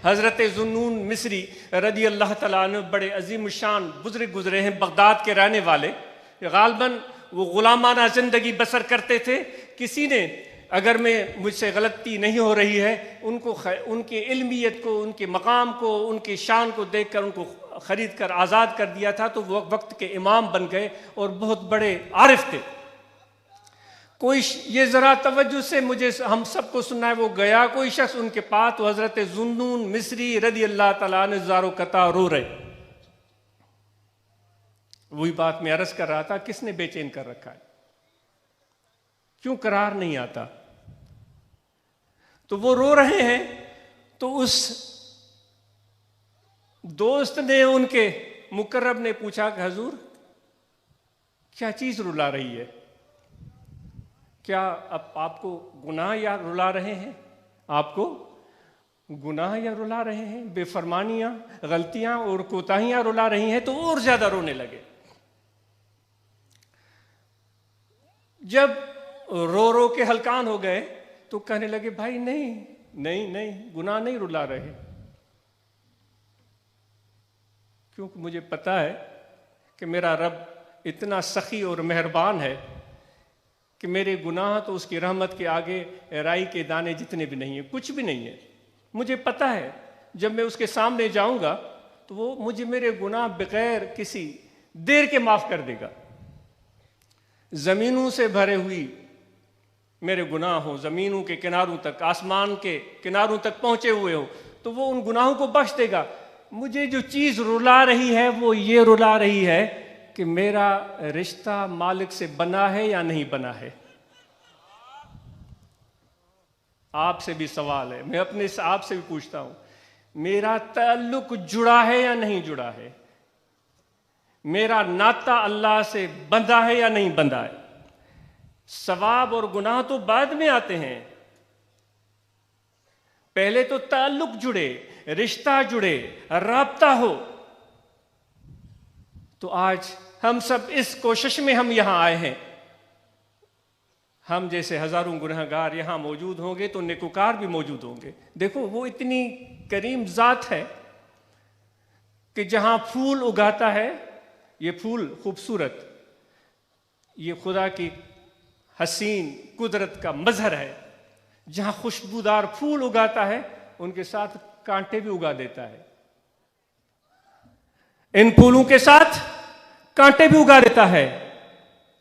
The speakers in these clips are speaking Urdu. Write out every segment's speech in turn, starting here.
حضرت ذوالنون مصری رضی اللہ تعالیٰ عنہ بڑے عظیم الشان بزرگ گزرے ہیں، بغداد کے رہنے والے۔ غالباً وہ غلامانہ زندگی بسر کرتے تھے۔ کسی نے اگر مجھ سے غلطی نہیں ہو رہی ہے، ان کی علمیت کو، ان کے مقام کو، ان کی شان کو دیکھ کر ان کو خرید کر آزاد کر دیا تھا، تو وہ وقت کے امام بن گئے اور بہت بڑے عارف تھے۔ کوئی یہ ذرا توجہ سے مجھے ہم سب کو سننا ہے، وہ گیا کوئی شخص ان کے پاس، تو حضرت ذوالنون مصری رضی اللہ تعالیٰ عنہ زار و قطع رو رہے۔ وہی بات میں عرض کر رہا تھا، کس نے بے چین کر رکھا ہے؟ کیوں قرار نہیں آتا؟ تو وہ رو رہے ہیں، تو اس دوست نے، ان کے مقرب نے پوچھا کہ حضور کیا چیز رلا رہی ہے؟ کیا اب آپ کو گناہ یا رلا رہے ہیں؟ آپ کو گناہ یا رلا رہے ہیں؟ بے فرمانیاں، غلطیاں اور کوتاہیاں رلا رہی ہیں؟ تو اور زیادہ رونے لگے۔ جب رو رو کے ہلکان ہو گئے تو کہنے لگے بھائی نہیں گناہ نہیں رلا رہے، کیونکہ مجھے پتا ہے کہ میرا رب اتنا سخی اور مہربان ہے کہ میرے گناہ تو اس کی رحمت کے آگے رائی کے دانے جتنے بھی نہیں ہیں، کچھ بھی نہیں ہے۔ مجھے پتا ہے جب میں اس کے سامنے جاؤں گا تو وہ مجھے میرے گناہ بغیر کسی دیر کے معاف کر دے گا۔ زمینوں سے بھرے ہوئی میرے گناہ ہوں، زمینوں کے کناروں تک، آسمان کے کناروں تک پہنچے ہوئے ہوں، تو وہ ان گناہوں کو بخش دے گا۔ مجھے جو چیز رلا رہی ہے وہ یہ رلا رہی ہے کہ میرا رشتہ مالک سے بنا ہے یا نہیں بنا ہے۔ آپ سے بھی سوال ہے، میں اپنے آپ سے بھی پوچھتا ہوں، میرا تعلق جڑا ہے یا نہیں جڑا ہے؟ میرا ناطہ اللہ سے بندھا ہے یا نہیں بندھا ہے؟ ثواب اور گناہ تو بعد میں آتے ہیں، پہلے تو تعلق جڑے، رشتہ جڑے، رابطہ ہو۔ تو آج ہم سب اس کوشش میں ہم یہاں آئے ہیں۔ ہم جیسے ہزاروں گنہگار یہاں موجود ہوں گے تو نیکوکار بھی موجود ہوں گے۔ دیکھو وہ اتنی کریم ذات ہے کہ جہاں پھول اگاتا ہے، یہ پھول خوبصورت، یہ خدا کی حسین قدرت کا مظہر ہے۔ جہاں خوشبودار پھول اگاتا ہے ان کے ساتھ کانٹے بھی اگا دیتا ہے، ان پھولوں کے ساتھ کانٹے بھی اگا دیتا ہے۔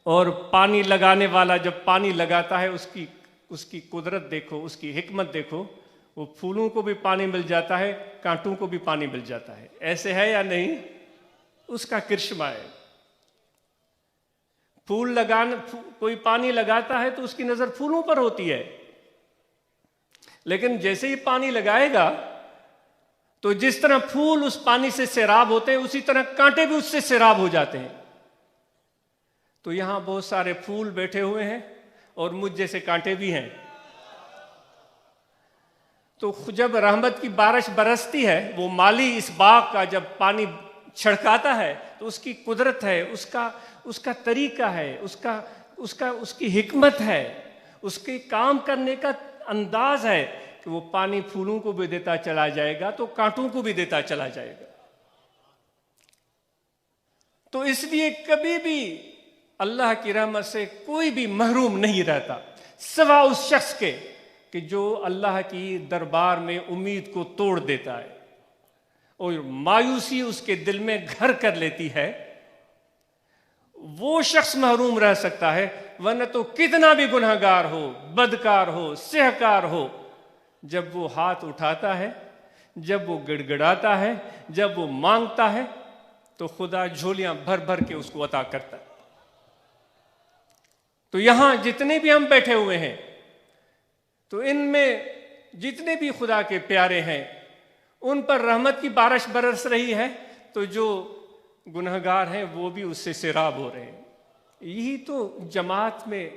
اور پانی لگانے والا جب پانی لگاتا ہے، اس کی قدرت دیکھو، اس کی حکمت دیکھو، وہ پھولوں کو بھی پانی مل جاتا ہے، کانٹوں کو بھی پانی مل جاتا ہے۔ ایسے ہے یا نہیں؟ اس کا کرشمہ ہے۔ کوئی پانی لگاتا ہے تو اس کی نظر پھولوں پر ہوتی ہے، لیکن جیسے ہی پانی لگائے گا تو جس طرح پھول اس پانی سے سیراب ہوتے ہیں، اسی طرح کانٹے بھی اس سے سیراب ہو جاتے ہیں۔ تو یہاں بہت سارے پھول بیٹھے ہوئے ہیں اور مجھ جیسے کانٹے بھی ہیں۔ تو جب رحمت کی بارش برستی ہے، وہ مالی اس باغ کا جب پانی چھڑکاتا ہے تو اس کی قدرت ہے، اس کا طریقہ ہے، اس کی حکمت ہے، اس کے کام کرنے کا انداز ہے کہ وہ پانی پھولوں کو بھی دیتا چلا جائے گا تو کانٹوں کو بھی دیتا چلا جائے گا۔ تو اس لیے کبھی بھی اللہ کی رحمت سے کوئی بھی محروم نہیں رہتا، سوا اس شخص کے کہ جو اللہ کی دربار میں امید کو توڑ دیتا ہے اور مایوسی اس کے دل میں گھر کر لیتی ہے، وہ شخص محروم رہ سکتا ہے۔ ورنہ تو کتنا بھی گنہگار ہو، بدکار ہو، سہکار ہو، جب وہ ہاتھ اٹھاتا ہے، جب وہ گڑ گڑاتا ہے، جب وہ مانگتا ہے تو خدا جھولیاں بھر بھر کے اس کو عطا کرتا ہے۔ تو یہاں جتنے بھی ہم بیٹھے ہوئے ہیں، تو ان میں جتنے بھی خدا کے پیارے ہیں ان پر رحمت کی بارش برس رہی ہے، تو جو گنہگار ہیں وہ بھی اس سے سیراب ہو رہے ہیں۔ یہی تو جماعت میں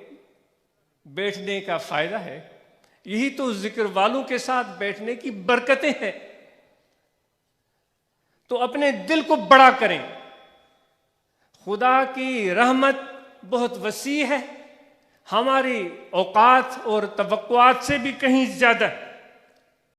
بیٹھنے کا فائدہ ہے، یہی تو ذکر والوں کے ساتھ بیٹھنے کی برکتیں ہیں۔ تو اپنے دل کو بڑا کریں، خدا کی رحمت بہت وسیع ہے، ہماری اوقات اور توقعات سے بھی کہیں زیادہ